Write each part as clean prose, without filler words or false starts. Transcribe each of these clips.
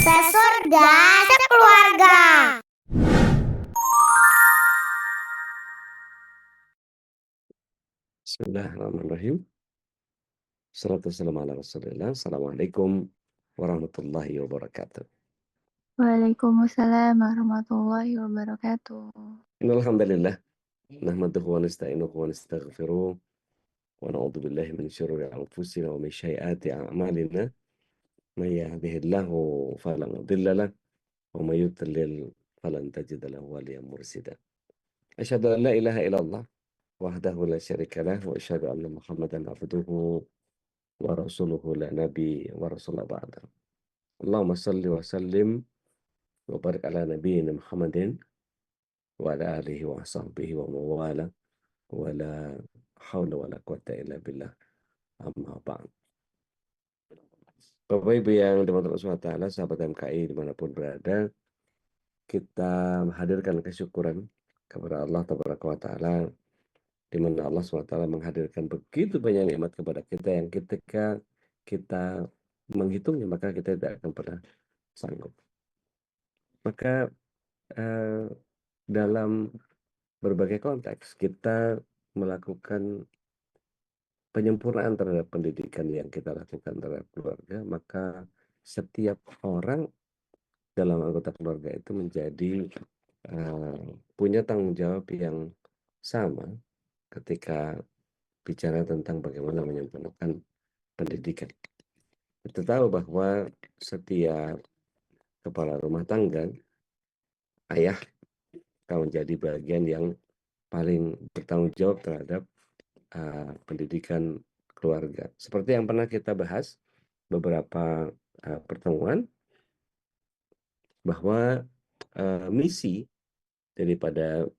Sesurga sekeluarga. Bismillahirrahmanirrahim. Salatu wassalamu ala Rasulillah. Assalamualaikum warahmatullahi wabarakatuh. Waalaikumsalam warahmatullahi wabarakatuh. Innalhamdulillah nahmaduhu wa nasta'inuhu wa nastaghfiruh wa na'udzu billahi min syururi anfusina wa min sayyiati a'malina. May yahdihillahu fala mudilla lahu wa may yudlil falan tajida lahu waliyyan mursyida. Asyhadu an la ilaha illallah wahdahu la syarika lah wa asyhadu anna Muhammadan abduhu wa rasuluhu la nabi wa rasulullah ba'da. Allahumma shalli wa sallim wa barik ala nabiyyina Muhammadin wa ala alihi wa sahbihi wa mawala wa la hawla wa la quwata illa billah amma ba'd. Bapak Ibu yang dimana Allah SWT, sahabat MKI dimanapun berada, kita menghadirkan kesyukuran kepada Allah Taala, di mana Allah SWT menghadirkan begitu banyak nikmat kepada kita yang ketika kita menghitungnya maka kita tidak akan pernah sanggup. Maka dalam berbagai konteks kita melakukan penyempurnaan terhadap pendidikan yang kita lakukan terhadap keluarga, maka setiap orang dalam anggota keluarga itu menjadi punya tanggung jawab yang sama ketika bicara tentang bagaimana menyempurnakan pendidikan. Kita tahu bahwa setiap kepala rumah tangga, ayah akan menjadi bagian yang paling bertanggung jawab terhadap pendidikan keluarga. Seperti yang pernah kita bahas beberapa pertemuan, bahwa misi daripada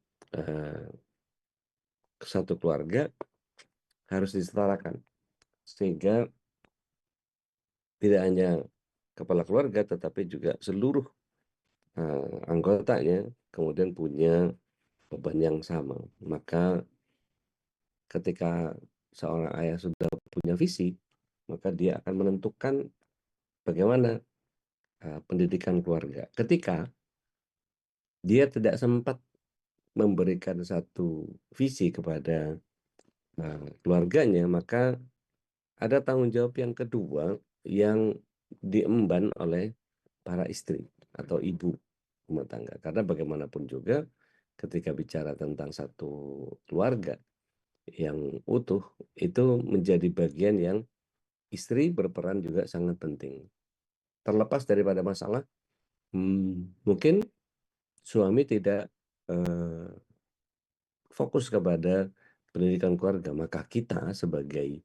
satu keluarga harus disetarakan, sehingga tidak hanya kepala keluarga tetapi juga seluruh anggotanya kemudian punya beban yang sama. Maka ketika seorang ayah sudah punya visi, maka dia akan menentukan bagaimana pendidikan keluarga. Ketika dia tidak sempat memberikan satu visi kepada keluarganya, maka ada tanggung jawab yang kedua yang diemban oleh para istri atau ibu rumah tangga. Karena bagaimanapun juga ketika bicara tentang satu keluarga yang utuh, itu menjadi bagian yang istri berperan juga sangat penting. Terlepas daripada masalah, mungkin suami tidak fokus kepada pendidikan keluarga, maka kita sebagai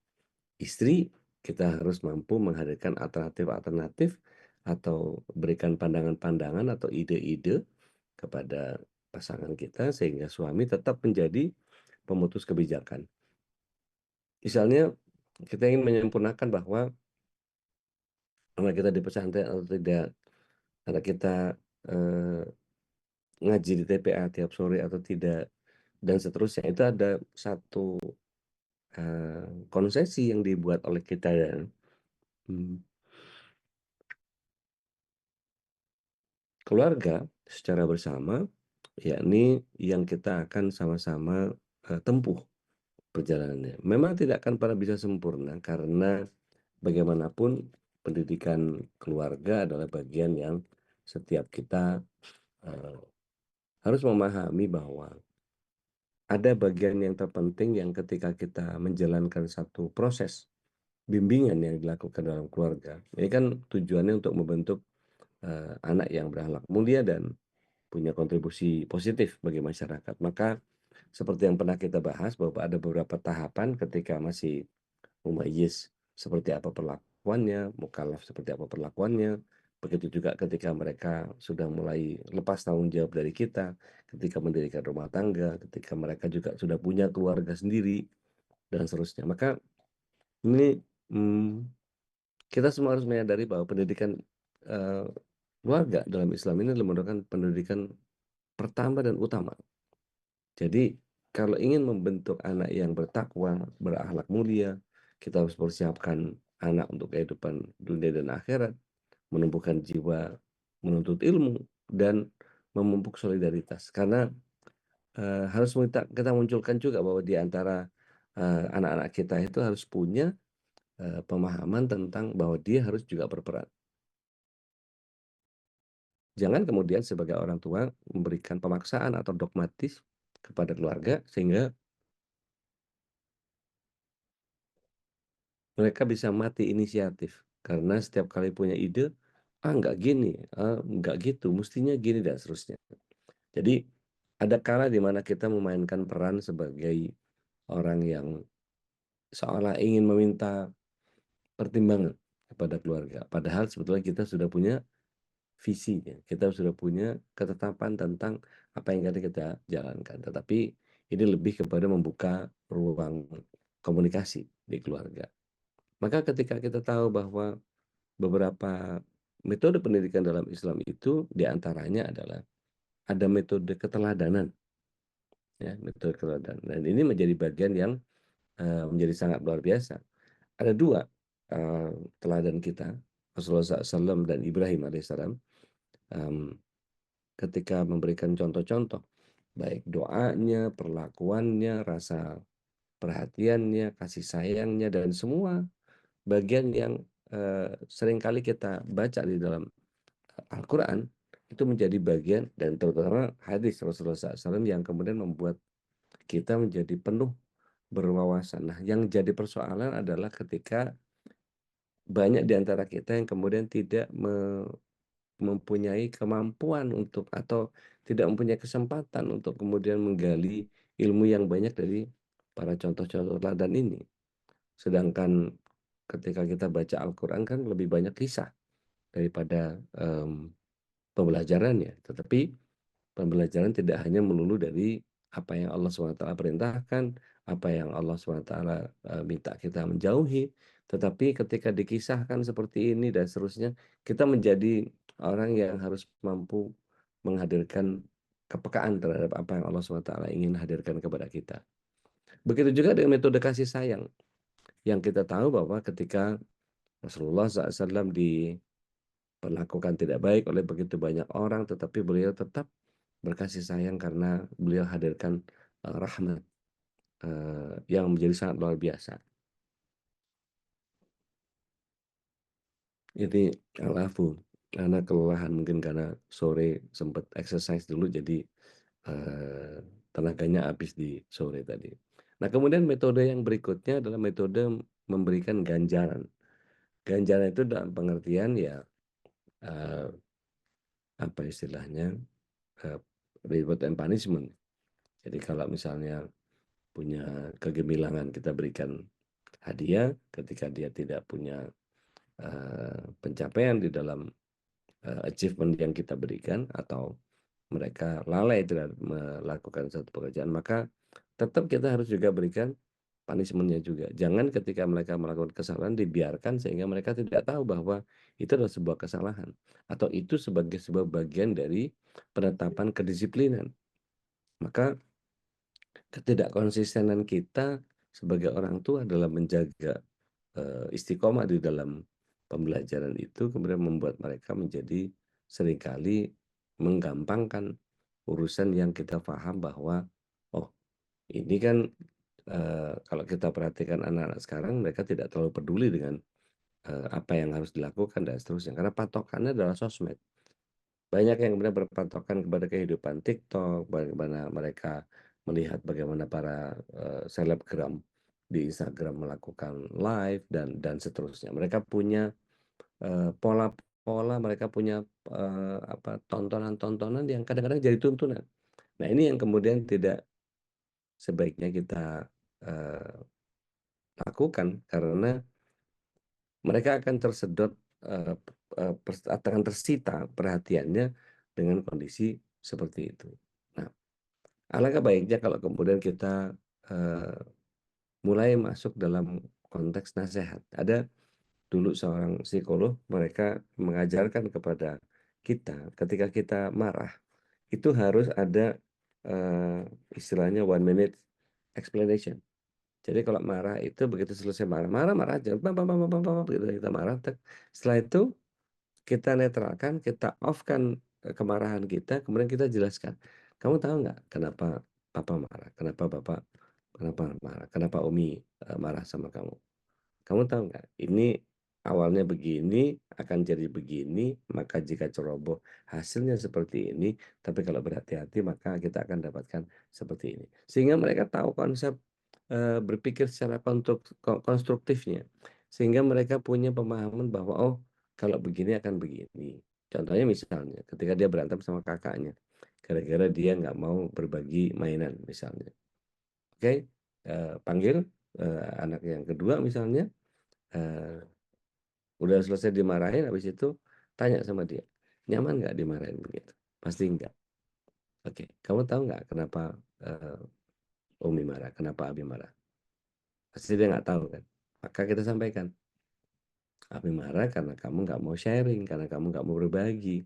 istri, kita harus mampu menghadirkan alternatif-alternatif atau berikan pandangan-pandangan atau ide-ide kepada pasangan kita sehingga suami tetap menjadi pemutus kebijakan. Misalnya kita ingin menyempurnakan bahwa anak kita di pesantren atau tidak, anak kita ngaji di TPA tiap sore atau tidak, dan seterusnya. Itu ada satu konsesi yang dibuat oleh kita dan keluarga secara bersama, yakni yang kita akan sama-sama tempuh perjalanannya. Memang tidak akan pernah bisa sempurna karena bagaimanapun pendidikan keluarga adalah bagian yang setiap kita harus memahami bahwa ada bagian yang terpenting yang ketika kita menjalankan satu proses bimbingan yang dilakukan dalam keluarga. Ini kan tujuannya untuk membentuk anak yang berakhlak mulia dan punya kontribusi positif bagi masyarakat. Maka seperti yang pernah kita bahas bahwa ada beberapa tahapan ketika masih mumayyiz seperti apa perlakuannya, mukallaf seperti apa perlakuannya. Begitu juga ketika mereka sudah mulai lepas tanggung jawab dari kita, ketika mendirikan rumah tangga, ketika mereka juga sudah punya keluarga sendiri, dan seterusnya. Maka ini kita semua harus menyadari bahwa pendidikan keluarga dalam Islam ini merupakan pendidikan pertama dan utama. Jadi kalau ingin membentuk anak yang bertakwa, berakhlak mulia, kita harus persiapkan anak untuk kehidupan dunia dan akhirat, menumbuhkan jiwa menuntut ilmu, dan memupuk solidaritas. Karena, harus kita munculkan juga bahwa di antara, anak-anak kita itu harus punya, pemahaman tentang bahwa dia harus juga berperan. Jangan kemudian sebagai orang tua memberikan pemaksaan atau dogmatis kepada keluarga sehingga mereka bisa mati inisiatif. Karena setiap kali punya ide, "Ah, nggak gini, ah, nggak gitu, mestinya gini," dan seterusnya. Jadi, ada kala di mana kita memainkan peran sebagai orang yang seolah ingin meminta pertimbangan kepada keluarga. Padahal sebetulnya kita sudah punya visi ya, kita sudah punya ketetapan tentang apa yang akan kita jalankan. Tetapi ini lebih kepada membuka ruang komunikasi di keluarga. Maka ketika kita tahu bahwa beberapa metode pendidikan dalam Islam itu diantaranya adalah ada metode keteladanan, ya, metode keteladanan. Dan ini menjadi bagian yang menjadi sangat luar biasa. Ada dua teladan kita, Rasulullah SAW dan Ibrahim alaihissalam, em, ketika memberikan contoh-contoh, baik doanya, perlakuannya, rasa perhatiannya, kasih sayangnya, dan semua bagian yang seringkali kita baca di dalam Al-Quran, itu menjadi bagian dan terutama hadis Rasulullah SAW yang kemudian membuat kita menjadi penuh berwawasan. Nah, yang jadi persoalan adalah ketika banyak di antara kita yang kemudian tidak mempunyai kemampuan untuk atau tidak mempunyai kesempatan untuk kemudian menggali ilmu yang banyak dari para contoh-contoh teladan ini. Sedangkan ketika kita baca Al-Quran kan lebih banyak kisah daripada pembelajarannya. Tetapi pembelajaran tidak hanya melulu dari apa yang Allah SWT perintahkan, apa yang Allah SWT minta kita menjauhi, tetapi ketika dikisahkan seperti ini dan seterusnya, kita menjadi orang yang harus mampu menghadirkan kepekaan terhadap apa yang Allah SWT ingin hadirkan kepada kita. Begitu juga dengan metode kasih sayang, yang kita tahu bahwa ketika Rasulullah SAW diperlakukan tidak baik oleh begitu banyak orang, tetapi beliau tetap berkasih sayang karena beliau hadirkan, rahmat, yang menjadi sangat luar biasa. Ini al-afu, karena kelelahan mungkin karena sore sempat exercise dulu jadi, tenaganya habis di sore tadi. Nah, kemudian metode yang berikutnya adalah metode memberikan ganjaran. Ganjaran itu dalam pengertian ya, eee, apa istilahnya, eee, reward and punishment. Jadi kalau misalnya punya kegemilangan kita berikan hadiah, ketika dia tidak punya, pencapaian di dalam, achievement yang kita berikan atau mereka lalai tidak melakukan satu pekerjaan, maka tetap kita harus juga berikan punishment-nya juga. Jangan ketika mereka melakukan kesalahan dibiarkan sehingga mereka tidak tahu bahwa itu adalah sebuah kesalahan atau itu sebagai sebuah bagian dari penetapan kedisiplinan. Maka ketidakkonsistenan kita sebagai orang tua dalam menjaga, istiqomah di dalam pembelajaran itu kemudian membuat mereka menjadi seringkali menggampangkan urusan yang kita paham bahwa, oh ini kan, kalau kita perhatikan anak-anak sekarang mereka tidak terlalu peduli dengan, apa yang harus dilakukan dan seterusnya karena patokannya adalah sosmed. Banyak yang kemudian berpatokan kepada kehidupan TikTok, bagaimana mereka melihat bagaimana para, selebgram di Instagram melakukan live dan seterusnya. Mereka punya, pola-pola, mereka punya, apa, tontonan-tontonan yang kadang-kadang jadi tuntunan. Nah, ini yang kemudian tidak sebaiknya kita, eee, lakukan karena mereka akan tersedot, eee akan tersita perhatiannya dengan kondisi seperti itu. Nah, alangkah baiknya kalau kemudian kita, eee, mulai masuk dalam konteks nasihat. Ada dulu seorang psikolog, mereka mengajarkan kepada kita ketika kita marah, itu harus ada, istilahnya 1 minute explanation. Jadi kalau marah itu begitu selesai marah, marah, marah aja, gitu kita marah, setelah itu kita netralkan, kita off-kan, kemarahan kita, kemudian kita jelaskan, "Kamu tahu nggak kenapa papa marah? Kenapa bapak kenapa marah? Kenapa Umi, marah sama kamu? Kamu tahu nggak, ini awalnya begini, akan jadi begini, maka jika ceroboh hasilnya seperti ini, tapi kalau berhati-hati maka kita akan dapatkan seperti ini." Sehingga mereka tahu konsep, berpikir secara konstruktifnya. Sehingga mereka punya pemahaman bahwa, "Oh, kalau begini akan begini." Contohnya misalnya ketika dia berantem sama kakaknya, gara-gara dia nggak mau berbagi mainan misalnya. Oke, panggil, anak yang kedua misalnya, eee udah selesai dimarahin, habis itu tanya sama dia, "Nyaman nggak dimarahin begitu?" "Pasti enggak." "Oke, kamu tahu nggak kenapa, Umi marah, kenapa Abi marah?" Pasti dia nggak tahu kan. Maka kita sampaikan, "Abi marah karena kamu nggak mau sharing, karena kamu nggak mau berbagi.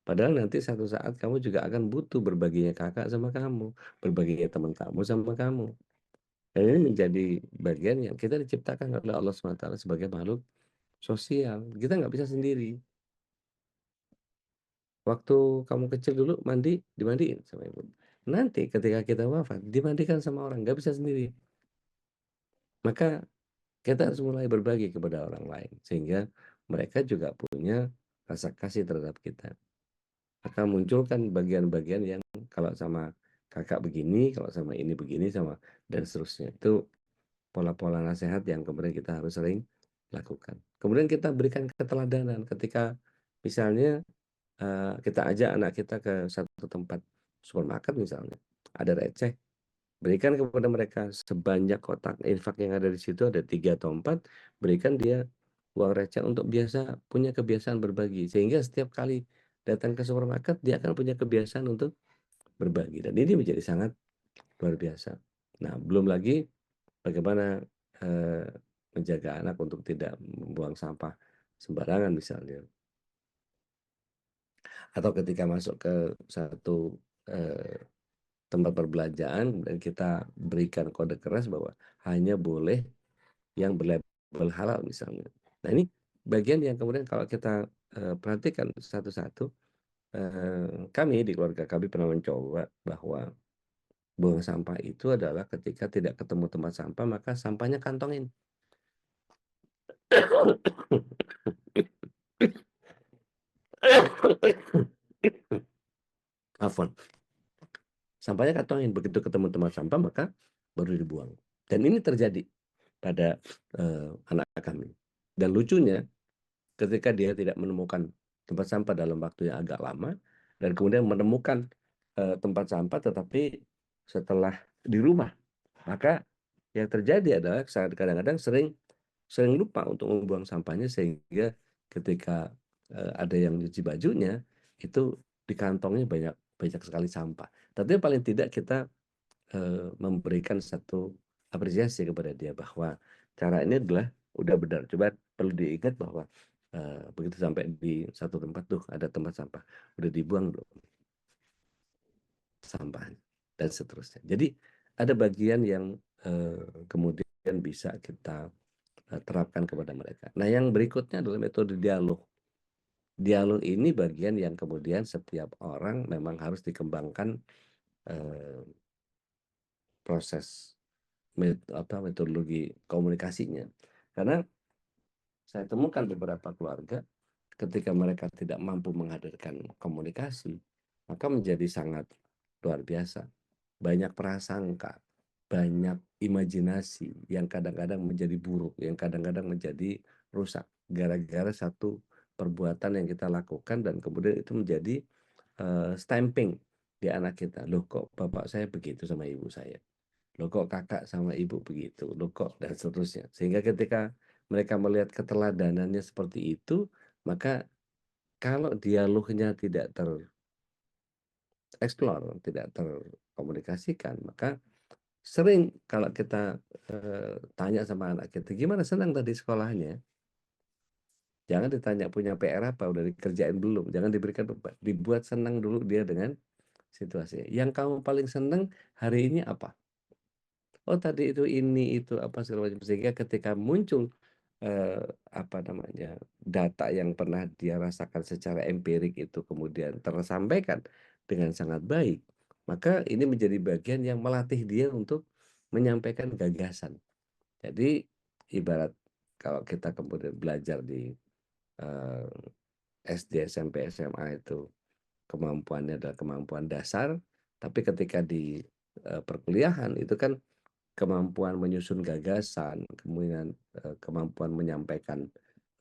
Padahal nanti satu saat kamu juga akan butuh berbaginya kakak sama kamu, berbaginya teman kamu sama kamu." Dan ini menjadi bagian yang kita diciptakan oleh Allah SWT sebagai makhluk sosial. Kita nggak bisa sendiri. Waktu kamu kecil dulu mandi, dimandiin sama ibu. Nanti ketika kita wafat, dimandikan sama orang, nggak bisa sendiri. Maka kita harus mulai berbagi kepada orang lain, sehingga mereka juga punya rasa kasih terhadap kita. Maka munculkan bagian-bagian yang kalau sama kakak begini, kalau sama ini begini, sama dan seterusnya. Itu pola-pola nasihat yang kemudian kita harus sering lakukan. Kemudian kita berikan keteladanan ketika misalnya kita ajak anak kita ke satu tempat supermarket misalnya, ada receh, berikan kepada mereka sebanyak kotak infak yang ada di situ, ada 3 atau 4, berikan dia uang receh untuk punya kebiasaan berbagi. Sehingga setiap kali datang ke supermarket, dia akan punya kebiasaan untuk berbagi dan ini menjadi sangat luar biasa. Nah, belum lagi bagaimana, eee, menjaga anak untuk tidak membuang sampah sembarangan misalnya. Atau ketika masuk ke satu, tempat perbelanjaan dan kita berikan kode keras bahwa hanya boleh yang berlabel halal misalnya. Nah ini bagian yang kemudian kalau kita, perhatikan satu-satu, kami di keluarga kami pernah mencoba bahwa buang sampah itu adalah ketika tidak ketemu tempat sampah maka sampahnya kantongin. Afwan. Sampahnya kantongin, begitu ketemu tempat sampah maka baru dibuang. Dan ini terjadi pada, anak kami. Dan lucunya ketika dia tidak menemukan tempat sampah dalam waktu yang agak lama dan kemudian menemukan, tempat sampah tetapi setelah di rumah, maka yang terjadi adalah kadang-kadang sering sering lupa untuk membuang sampahnya sehingga ketika, ada yang nyuci bajunya, itu di kantongnya banyak banyak sekali sampah. Tapi paling tidak kita memberikan satu apresiasi kepada dia bahwa cara ini adalah udah benar. Coba perlu diingat bahwa, begitu sampai di satu tempat tuh ada tempat sampah, udah dibuang belum sampahnya dan seterusnya. Jadi ada bagian yang, kemudian bisa kita, terapkan kepada mereka. Nah yang berikutnya adalah metode dialog. Dialog ini bagian yang kemudian setiap orang memang harus dikembangkan, eee, proses metodologi komunikasinya. Karena saya temukan beberapa keluarga ketika mereka tidak mampu menghadirkan komunikasi, maka menjadi sangat luar biasa. Banyak prasangka, banyak imajinasi yang kadang-kadang menjadi buruk, yang kadang-kadang menjadi rusak gara-gara satu perbuatan yang kita lakukan dan kemudian itu menjadi, stamping di anak kita. "Loh kok bapak saya begitu sama ibu saya? Loh kok kakak sama ibu begitu? Loh kok," dan seterusnya. Sehingga ketika mereka melihat keteladanannya seperti itu, maka kalau dialognya tidak tereksplor, tidak terkomunikasikan, maka sering kalau kita, tanya sama anak kita, "Gimana, senang tadi sekolahnya?" Jangan ditanya, "Punya PR apa? Udah dikerjain belum?" Jangan diberikan beban, dibuat senang dulu dia dengan situasi. "Yang kamu paling senang hari ini apa?" "Oh tadi itu ini, itu apa," segala macam. Sehingga ketika muncul, apa namanya, data yang pernah dia rasakan secara empirik itu kemudian tersampaikan dengan sangat baik, maka ini menjadi bagian yang melatih dia untuk menyampaikan gagasan. Jadi ibarat kalau kita kemudian belajar di, eee, SD, SMP, SMA itu kemampuannya adalah kemampuan dasar, tapi ketika di, perkuliahan itu kan kemampuan menyusun gagasan, kemudian, kemampuan menyampaikan,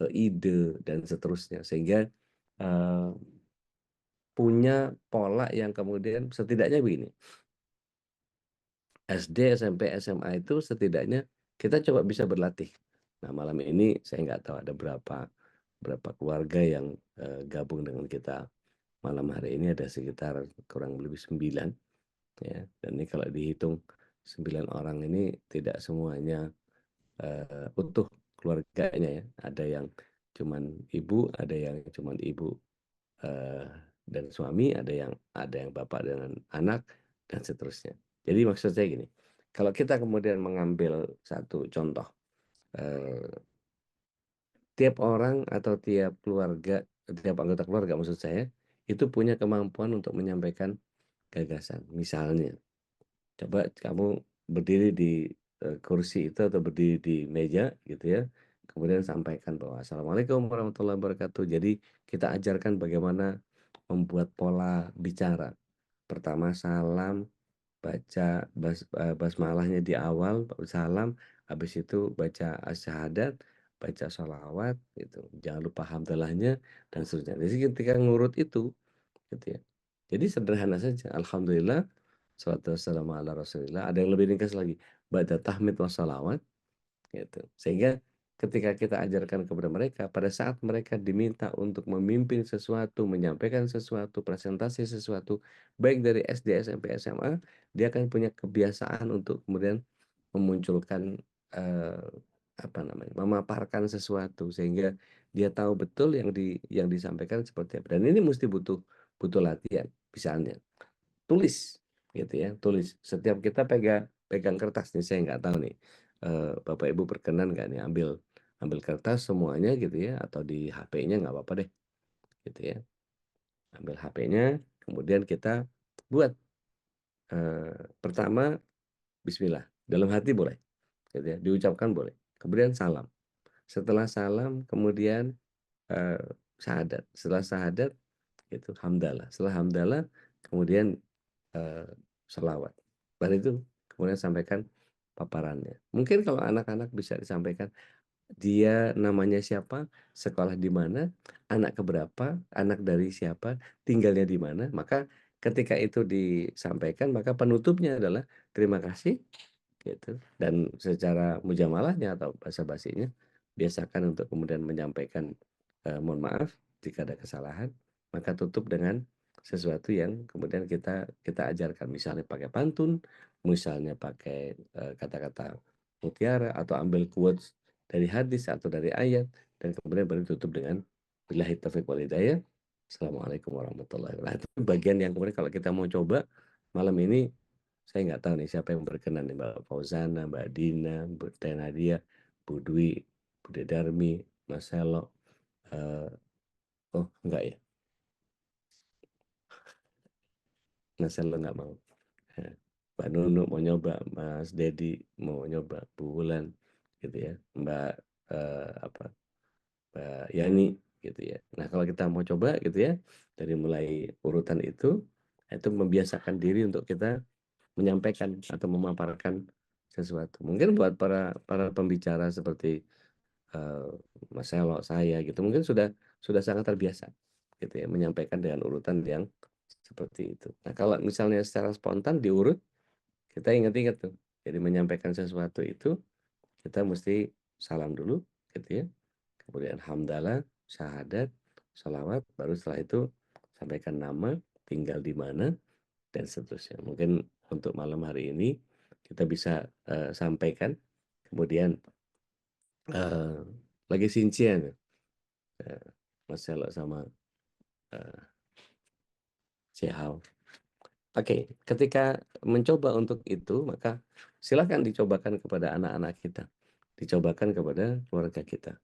ide dan seterusnya. Sehingga, eee, punya pola yang kemudian setidaknya begini, SD, SMP, SMA itu setidaknya kita coba bisa berlatih. Nah, malam ini saya nggak tahu ada berapa berapa keluarga yang, gabung dengan kita malam hari ini, ada sekitar kurang lebih 9 ya, dan ini kalau dihitung 9 orang ini tidak semuanya utuh keluarganya ya, ada yang cuman ibu, ada yang cuman ibu, eee, dan suami, ada yang bapak dengan anak, dan seterusnya. Jadi maksud saya gini, kalau kita kemudian mengambil satu contoh, eee, tiap orang atau tiap anggota keluarga maksud saya, itu punya kemampuan untuk menyampaikan gagasan. Misalnya coba kamu berdiri di, kursi itu atau berdiri di meja gitu ya, kemudian sampaikan bahwa, "Assalamualaikum warahmatullahi wabarakatuh." Jadi kita ajarkan bagaimana membuat pola bicara. Pertama salam, baca basmalahnya di awal, salam, habis itu baca asyhadat, baca sholawat gitu, jangan lupa hamdalahnya dan seterusnya. Jadi ketika ngurut itu gitu ya. Jadi sederhana saja, alhamdulillah, sholatu wassalamu ala Rasulillah, ada yang lebih ringkas lagi, ba'da tahmid wa sholawat, gitu. Sehingga ketika kita ajarkan kepada mereka, pada saat mereka diminta untuk memimpin sesuatu, menyampaikan sesuatu, presentasi sesuatu, baik dari SD, SMP, SMA, dia akan punya kebiasaan untuk kemudian memunculkan, eee, apa namanya, memaparkan sesuatu sehingga dia tahu betul yang disampaikan seperti apa, dan ini mesti butuh butuh latihan. Misalnya tulis gitu ya, tulis. Setiap kita pegang kertas nih, saya nggak tahu nih, Bapak Ibu berkenan nggak nih ambil ambil kertas semuanya gitu ya, atau di HP-nya nggak apa-apa deh, gitu ya. Ambil HP-nya, kemudian kita buat, pertama bismillah, dalam hati boleh, gitu ya, diucapkan boleh, kemudian salam. Setelah salam kemudian, eee, syahadat, setelah syahadat itu hamdalah, setelah hamdalah kemudian, eee, sholawat. Baru itu kemudian sampaikan paparannya. Mungkin kalau anak-anak bisa disampaikan, dia namanya siapa, sekolah di mana, anak keberapa, anak dari siapa, tinggalnya di mana, maka ketika itu disampaikan, maka penutupnya adalah, "Terima kasih." Gitu, dan secara mujamalahnya atau basa-basinya, biasakan untuk kemudian menyampaikan, "Mohon maaf jika ada kesalahan," maka tutup dengan sesuatu yang kemudian kita kita ajarkan. Misalnya pakai pantun, misalnya pakai, kata-kata mutiara, atau ambil quotes dari hadis atau dari ayat, dan kemudian baru tutup dengan, "Billahi taufiq wal hidayah. Assalamualaikum warahmatullahi wabarakatuh." Nah, itu bagian yang kemudian kalau kita mau coba malam ini, saya nggak tahu nih siapa yang berkenan nih, Mbak Fauzana, Mbak Dina, Bu Teh Nadia, Bu Dwi, Bude Darmi, Mas Selo, eee, oh enggak ya, Mas Selo nggak mau, heeh, Mbak Nunu mau nyoba, Mas Dedi mau nyoba, Bu Wulan gitu ya, Mbak, apa, Mbak Yani gitu ya. Nah, kalau kita mau coba gitu ya, dari mulai urutan itu membiasakan diri untuk kita menyampaikan atau memaparkan sesuatu. Mungkin buat para para pembicara seperti, eee, Mas Selo, saya gitu, mungkin sudah sangat terbiasa gitu ya, menyampaikan dengan urutan yang seperti itu. Nah, kalau misalnya secara spontan diurut, kita ingat-ingat tuh. Jadi menyampaikan sesuatu itu, kita mesti salam dulu gitu ya, kemudian hamdalah, syahadat, sholawat, baru setelah itu sampaikan nama, tinggal di mana, dan seterusnya. Mungkin untuk malam hari ini kita bisa, sampaikan, kemudian, eee, lagi Xinjiang, eee, Mas Selo sama, eee, Chihao. Oke, ketika mencoba untuk itu, maka silakan dicobakan kepada anak-anak kita. dicobakan kepada keluarga kita.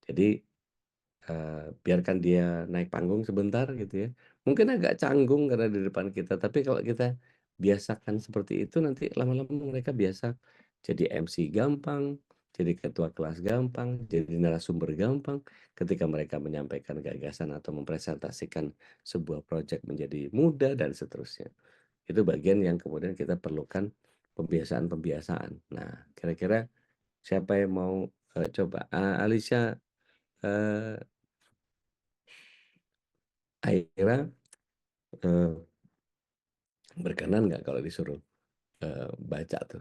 Jadi, biarkan dia naik panggung sebentar gitu ya. Mungkin agak canggung karena di depan kita, tapi kalau kita biasakan seperti itu nanti lama-lama mereka biasa jadi MC gampang, jadi ketua kelas gampang, jadi narasumber gampang. Ketika mereka menyampaikan gagasan atau mempresentasikan sebuah proyek menjadi mudah dan seterusnya. Itu bagian yang kemudian kita perlukan pembiasaan-pembiasaan. Nah, kira-kira siapa yang mau, coba? Alisya, eee, Aira, eee, berkenan nggak kalau disuruh, baca tuh?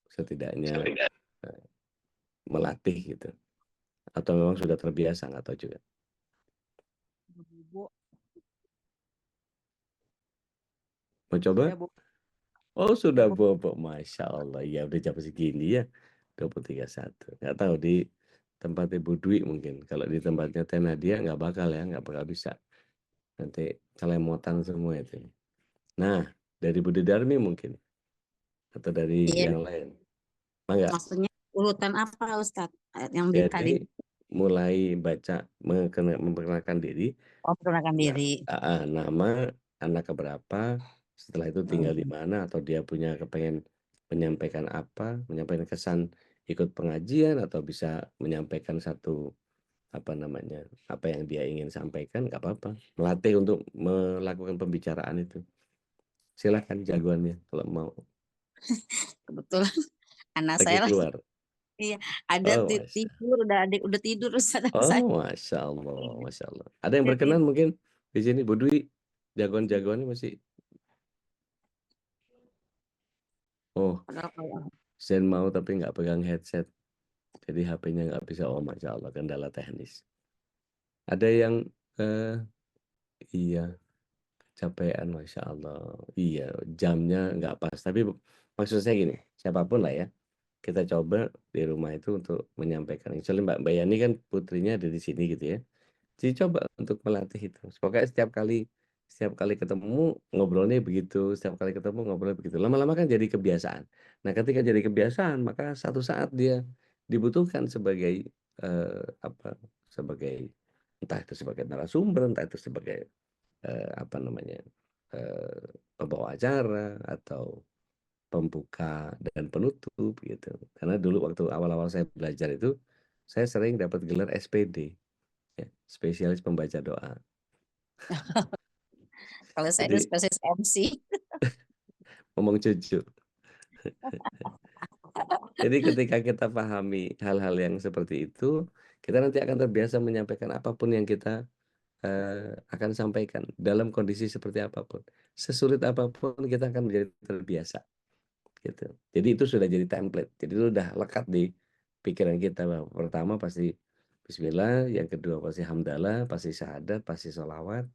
Setidaknya, eee, melatih gitu, atau memang sudah terbiasa nggak tahu juga? Bu, Mau coba? sudah Bu, Oh sudah sudah Bu. bobo, Masya Allah, ya udah jam segini ya, 20.31. Nggak tahu di tempat Ibu Dwi mungkin, kalau di tempatnya Teh Nadia nggak bakal ya, nggak bakal bisa. Nanti celemotan semua itu. Nah, dari Budi Darmi mungkin, atau dari Iya, yang lain? Mangga. maksudnya urutan apa Ustadz? Yang tadi Jadi mulai baca memperkenalkan diri, memperkenalkan diri. nama, anak keberapa, setelah itu tinggal di Hmm. mana, atau dia punya kepengen menyampaikan apa, menyampaikan kesan ikut pengajian, atau bisa menyampaikan satu, apa namanya, apa yang dia ingin sampaikan, nggak apa-apa. Melatih untuk melakukan pembicaraan itu. Silahkan jagoannya kalau mau. Kebetulan anak Lagi saya lagi keluar. iya, ada Oh, Masya. tidur, udah tidur Ustadz anak saya. Oh, Masya Allah, Masya Allah. Ada yang Udah berkenan tidur. mungkin di sini, Bu Dwi, jagoan-jagoannya masih. Oh, Padahal kalau Zen mau tapi nggak pegang headset. Jadi HP-nya nggak bisa. Oh, Masya Allah, kendala teknis. Ada yang, iya, capean, Masya Allah. Iya, jamnya nggak pas. Tapi maksud saya gini, siapapun lah ya, kita coba di rumah itu untuk menyampaikan. Misalnya Mbak Yani kan putrinya ada di sini gitu ya. Jadi coba untuk melatih itu. Pokoknya setiap kali ketemu ngobrolnya begitu, setiap kali ketemu ngobrolnya begitu. Lama-lama kan jadi kebiasaan. Nah, ketika jadi kebiasaan, maka satu saat dia dibutuhkan sebagai, apa, sebagai entah itu sebagai narasumber, entah itu sebagai, apa namanya, pembawa acara atau pembuka dan penutup gitu. Karena dulu waktu awal-awal saya belajar itu, saya sering dapat gelar SPD. Ya, spesialis pembaca doa. kalau saya itu Jadi spesies MC. ngomong jujur. Jadi ketika kita pahami hal-hal yang seperti itu, kita nanti akan terbiasa menyampaikan apapun yang kita, akan sampaikan dalam kondisi seperti apapun. Sesulit apapun kita akan menjadi terbiasa, gitu. Jadi itu sudah jadi template. Jadi itu udah lekat di pikiran kita bahwa pertama pasti bismillah, yang kedua pasti hamdalah, pasti syahadat, pasti sholawat.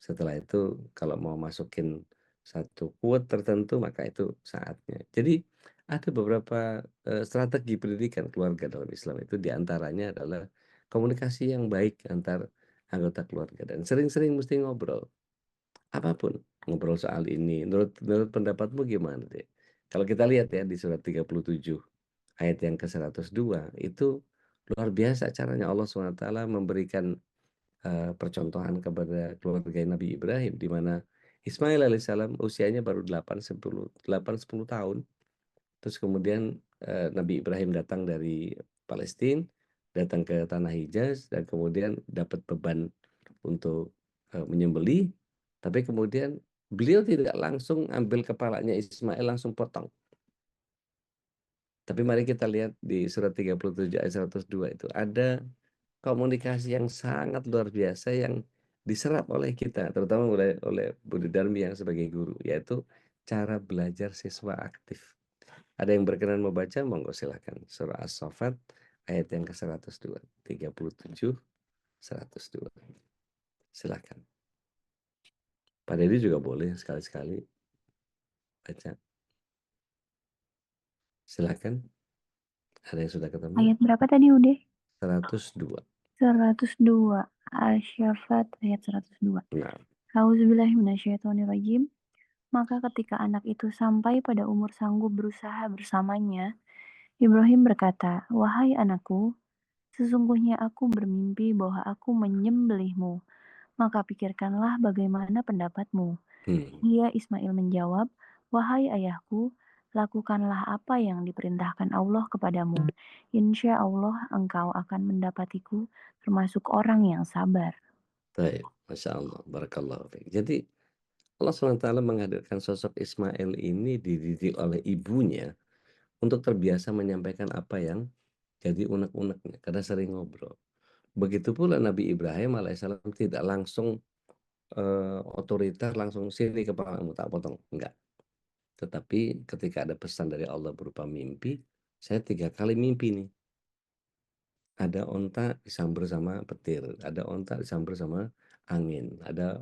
Setelah itu kalau mau masukin satu quote tertentu maka itu saatnya. Jadi ada beberapa, strategi pendidikan keluarga dalam Islam itu diantaranya adalah komunikasi yang baik antar anggota keluarga dan sering-sering mesti ngobrol. Apapun, ngobrol soal ini, menurut menurut pendapatmu gimana deh? Kalau kita lihat ya di surat 37 ayat yang ke-102 itu luar biasa caranya Allah SWT memberikan, percontohan kepada keluarga Nabi Ibrahim di mana Ismail alaihissalam usianya baru 8, 10 tahun. Terus kemudian, Nabi Ibrahim datang dari Palestina, datang ke tanah Hijaz dan kemudian dapat beban untuk, menyembelih, tapi kemudian beliau tidak langsung ambil kepalanya Ismail langsung potong. Tapi mari kita lihat di surat 37 ayat 102 itu ada komunikasi yang sangat luar biasa yang diserap oleh kita, terutama oleh oleh Budi Darmi yang sebagai guru, yaitu cara belajar siswa aktif. Ada yang berkenan membaca, monggo silakan. Surah As-Saffat ayat yang ke-102, 37, 102. Silakan. Pak Deddy juga boleh sekali-sekali baca. Silakan. Ada yang sudah ketemu? Ayat berapa tadi udah? 102. 102. Asy-Syaffat ayat 102. Nah, Auzubillahiminasyaitonirrajim. Maka ketika anak itu sampai pada umur sanggup berusaha bersamanya, Ibrahim berkata, "Wahai anakku, sesungguhnya aku bermimpi bahwa aku menyembelihmu. Maka pikirkanlah bagaimana pendapatmu." Hmm, Dia Ismail menjawab, "Wahai ayahku, lakukanlah apa yang diperintahkan Allah kepadamu. Insya Allah engkau akan mendapatiku termasuk orang yang sabar." baik, Masya Allah, barakallahu fiik. Jadi Allah SWT menghadirkan sosok Ismail ini dididik oleh ibunya untuk terbiasa menyampaikan apa yang jadi unek-uneknya karena sering ngobrol. Begitu pula Nabi Ibrahim alaihissalam tidak langsung otoriter, langsung sini kepalamu tak potong, enggak. Tetapi ketika ada pesan dari Allah berupa mimpi, saya 3 kali mimpi nih. Ada onta disamber sama petir, ada onta disamber sama angin, ada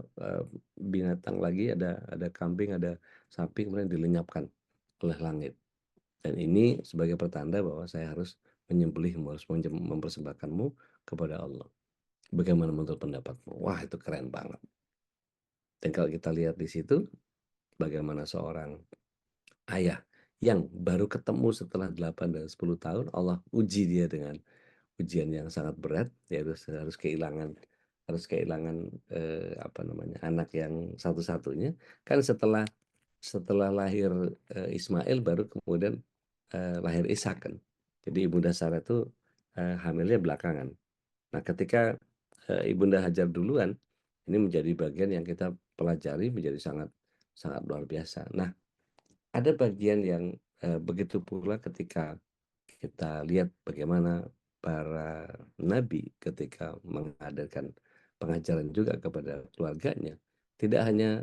binatang lagi, ada kambing, ada sapi kemudian dilenyapkan oleh langit. Dan ini sebagai pertanda bahwa saya harus menyembelihmu, harus mempersembahkanmu kepada Allah. Bagaimana menurut pendapatmu? Wah, itu keren banget. Dan kalau kita lihat di situ, bagaimana seorang ayah yang baru ketemu setelah 8 dan 10 tahun, Allah uji dia dengan ujian yang sangat berat, yaitu harus kehilangan, apa namanya, anak yang satu-satunya. Kan setelah setelah lahir, Ismail baru kemudian, lahir Ishak kan. Jadi Ibunda Sarah itu, hamilnya belakangan. Nah ketika, Ibunda Hajar duluan, ini menjadi bagian yang kita pelajari menjadi sangat sangat luar biasa. Nah, ada bagian yang, begitu pula ketika kita lihat bagaimana para nabi ketika mengadakan pengajaran juga kepada keluarganya, tidak hanya,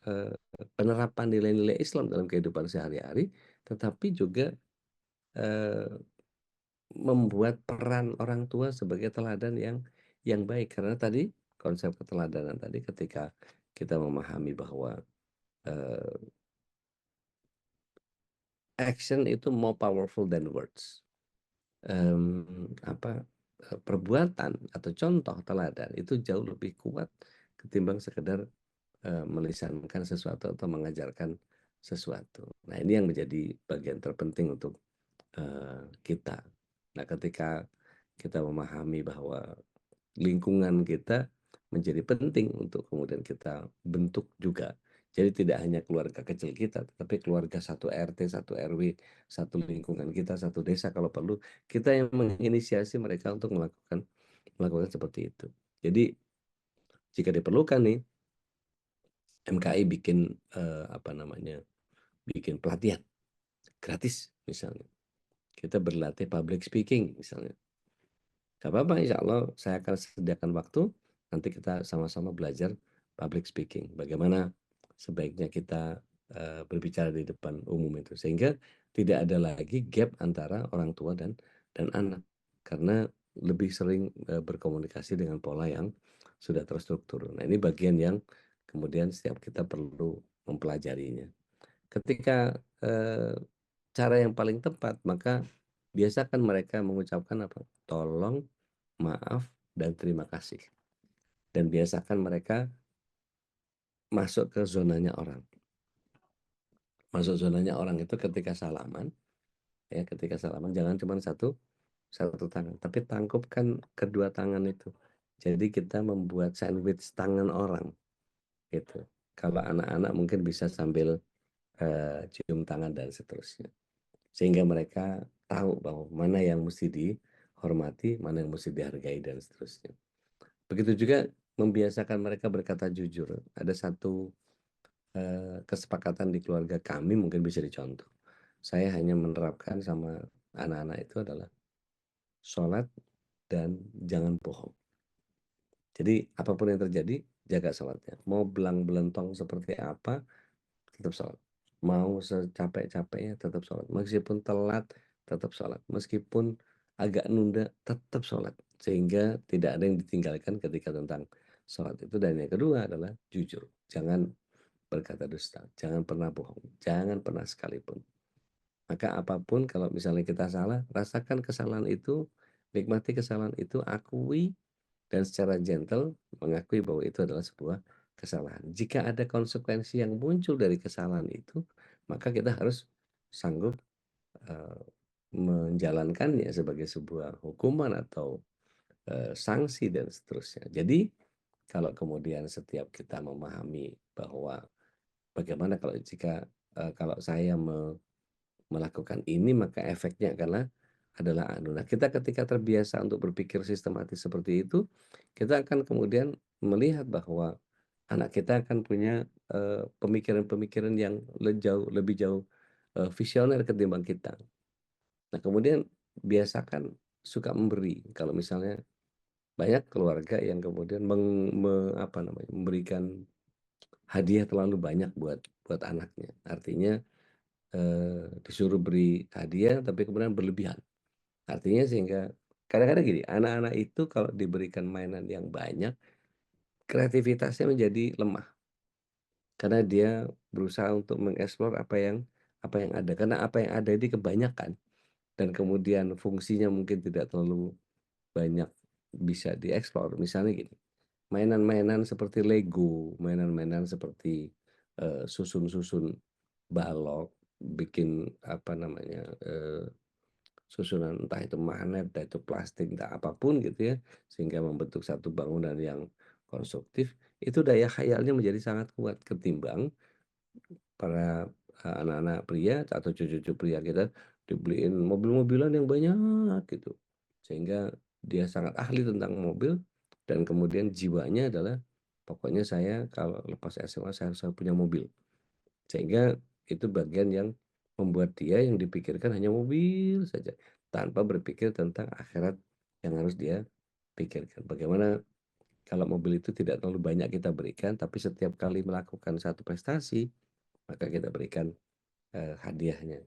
eee, penerapan nilai-nilai Islam dalam kehidupan sehari-hari, tetapi juga, eee, membuat peran orang tua sebagai teladan yang baik. Karena tadi konsep keteladanan tadi ketika kita memahami bahwa, eee, action itu more powerful than words. Apa, perbuatan atau contoh teladan itu jauh lebih kuat ketimbang sekedar, melisankan sesuatu atau mengajarkan sesuatu. Nah, ini yang menjadi bagian terpenting untuk, kita. Nah, ketika kita memahami bahwa lingkungan kita menjadi penting untuk kemudian kita bentuk juga. Jadi tidak hanya keluarga kecil kita, tetapi keluarga satu RT, satu RW, satu lingkungan kita, satu desa kalau perlu, kita yang menginisiasi mereka untuk melakukan melakukan seperti itu. Jadi jika diperlukan nih, MKI bikin, apa namanya, bikin pelatihan gratis misalnya. Kita berlatih public speaking misalnya. Gak apa-apa, insya Allah saya akan sediakan waktu, nanti kita sama-sama belajar public speaking. Bagaimana sebaiknya kita, berbicara di depan umum itu. Sehingga tidak ada lagi gap antara orang tua dan anak. Karena lebih sering, berkomunikasi dengan pola yang sudah terstruktur. Nah, ini bagian yang kemudian setiap kita perlu mempelajarinya. Ketika, cara yang paling tepat, maka biasakan mereka mengucapkan apa? Tolong, maaf, dan terima kasih. Dan biasakan mereka masuk ke zonanya orang. Masuk zonanya orang itu ketika salaman, ya ketika salaman jangan cuma satu satu tangan, tapi tangkupkan kedua tangan itu. Jadi kita membuat sandwich tangan orang, gitu. Kalau anak-anak mungkin bisa sambil, cium tangan dan seterusnya. Sehingga mereka tahu bahwa mana yang mesti dihormati, mana yang mesti dihargai dan seterusnya. Begitu juga membiasakan mereka berkata jujur. Ada satu, kesepakatan di keluarga kami mungkin bisa dicontoh. Saya hanya menerapkan sama anak-anak itu adalah sholat dan jangan bohong. Jadi apapun yang terjadi, jaga sholatnya. Mau belang-belentong seperti apa, tetap sholat. Mau secapek-capeknya tetap sholat. Meskipun telat, tetap sholat. Meskipun agak nunda, tetap sholat. Sehingga tidak ada yang ditinggalkan ketika tentang sholat itu. Dan yang kedua adalah jujur. Jangan berkata dusta. Jangan pernah bohong. Jangan pernah sekalipun. Maka apapun kalau misalnya kita salah, rasakan kesalahan itu, nikmati kesalahan itu, akui, dan secara gentle mengakui bahwa itu adalah sebuah kesalahan. Jika ada konsekuensi yang muncul dari kesalahan itu, maka kita harus sanggup, eee, menjalankannya sebagai sebuah hukuman atau, sanksi dan seterusnya. Jadi, kalau kemudian setiap kita memahami bahwa bagaimana kalau saya melakukan ini maka efeknya adalah anu. Nah, kita ketika terbiasa untuk berpikir sistematis seperti itu, kita akan kemudian melihat bahwa anak kita akan punya, pemikiran-pemikiran yang lebih jauh, visioner ketimbang kita. Nah, kemudian biasakan suka memberi. Kalau misalnya banyak keluarga yang kemudian apa namanya, memberikan hadiah terlalu banyak buat buat anaknya. Artinya, disuruh beri hadiah tapi kemudian berlebihan. Artinya sehingga kadang-kadang gini, anak-anak itu kalau diberikan mainan yang banyak, kreativitasnya menjadi lemah. Karena dia berusaha untuk mengeksplor apa yang ada. Karena apa yang ada ini kebanyakan dan kemudian fungsinya mungkin tidak terlalu banyak bisa dieksplor. Misalnya gini, mainan-mainan seperti Lego, mainan-mainan seperti, susun-susun balok, bikin apa namanya, susunan entah itu magnet, entah itu plastik, entah apapun gitu ya, sehingga membentuk satu bangunan yang konstruktif, itu daya khayalnya menjadi sangat kuat ketimbang para, anak-anak pria atau cucu-cucu pria kita dibeliin mobil-mobilan yang banyak gitu. Sehingga dia sangat ahli tentang mobil dan kemudian jiwanya adalah, "Pokoknya saya kalau lepas SMA saya harus punya mobil." Sehingga itu bagian yang membuat dia yang dipikirkan hanya mobil saja, tanpa berpikir tentang akhirat yang harus dia pikirkan. Bagaimana kalau mobil itu tidak terlalu banyak kita berikan, tapi setiap kali melakukan satu prestasi, maka kita berikan, hadiahnya.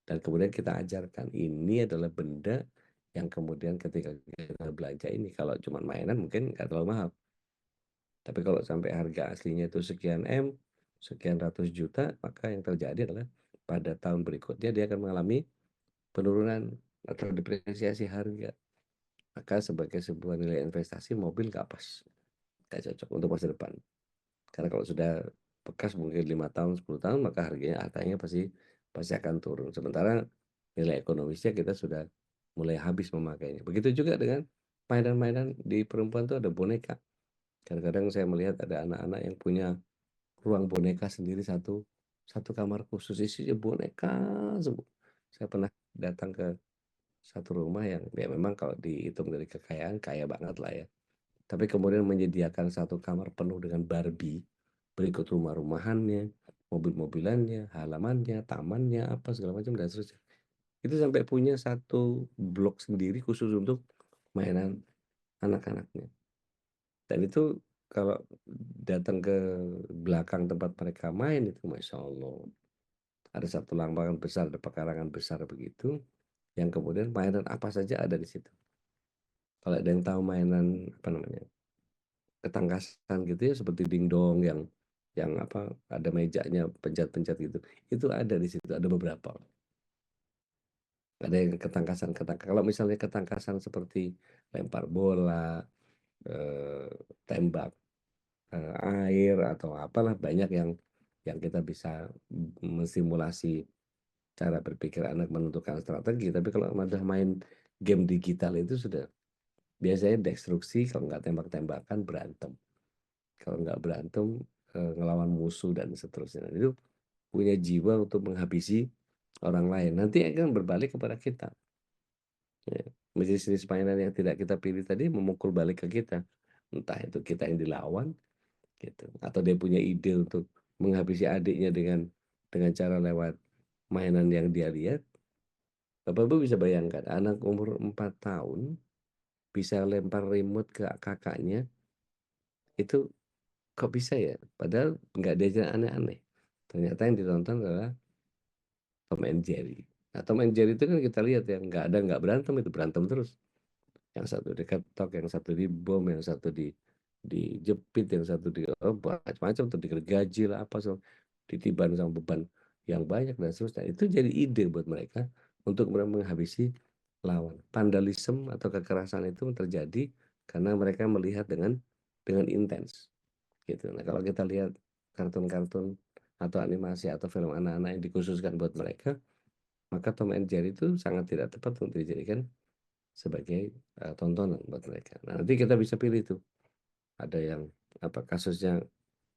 Dan kemudian kita ajarkan, ini adalah benda yang kemudian ketika kita belanja ini, kalau cuma mainan mungkin nggak terlalu mahal. Tapi kalau sampai harga aslinya itu sekian M, sekian ratus juta, maka yang terjadi adalah pada tahun berikutnya dia akan mengalami penurunan atau depresiasi harga. Maka sebagai sebuah nilai investasi mobil nggak pas, nggak cocok untuk masa depan. Karena kalau sudah bekas mungkin 5 tahun, 10 tahun, maka harganya pasti pasti akan turun. Sementara nilai ekonomisnya kita sudah mulai habis memakainya. Begitu juga dengan mainan-mainan di perempuan itu ada boneka. Kadang-kadang saya melihat ada anak-anak yang punya ruang boneka sendiri satu satu kamar khusus isinya boneka semua. Saya pernah datang ke satu rumah yang ya memang kalau dihitung dari kekayaan, kaya banget lah ya. Tapi kemudian menyediakan satu kamar penuh dengan Barbie, berikut rumah-rumahannya, mobil-mobilannya, halamannya, tamannya, apa segala macam dan seterusnya. Itu sampai punya satu blok sendiri khusus untuk mainan anak-anaknya. Dan itu kalau datang ke belakang tempat mereka main itu Masya Allah. Ada satu lapangan besar, ada pekarangan besar begitu, yang kemudian mainan apa saja ada di situ. Kalau ada yang tahu mainan apa namanya, ketangkasan gitu ya seperti dingdong yang apa ada mejanya pencet-pencet gitu. Itu ada di situ, ada beberapa. Ada yang kalau misalnya ketangkasan seperti lempar bola, eh, tembak air atau apalah banyak yang kita bisa mensimulasi cara berpikir anak menentukan strategi. Tapi kalau udah main game digital itu sudah biasanya destruksi, kalau nggak tembak-tembakan berantem. Kalau nggak berantem ngelawan musuh dan seterusnya. Dan itu punya jiwa untuk menghabisi orang lain. Nanti akan berbalik kepada kita. Ya. Jenis-jenis mainan yang tidak kita pilih tadi memukul balik ke kita. Entah itu kita yang dilawan gitu, atau dia punya ide untuk menghabisi adiknya dengan cara lewat mainan yang dia lihat. Bapak-Ibu bisa bayangkan anak umur 4 tahun bisa lempar remote ke kakaknya, itu kok bisa ya? Padahal nggak diajarin aneh-aneh. Ternyata yang ditonton adalah Tom and Jerry. Nah, Tom and Jerry itu kan kita lihat ya, nggak berantem, itu berantem terus. Yang satu diketok, yang satu dibom, yang satu dijepit, yang satu macam-macam tuh digergaji lah apa so, ditiban sama beban yang banyak dan seterusnya. Itu jadi ide buat mereka untuk menghabisi lawan. Vandalisme atau kekerasan itu terjadi karena mereka melihat dengan intens gitu. Nah, kalau kita lihat kartun-kartun atau animasi atau film anak-anak yang dikhususkan buat mereka, maka Tom and Jerry itu sangat tidak tepat untuk dijadikan sebagai, tontonan buat mereka. Nah, nanti kita bisa pilih tuh, ada yang kasusnya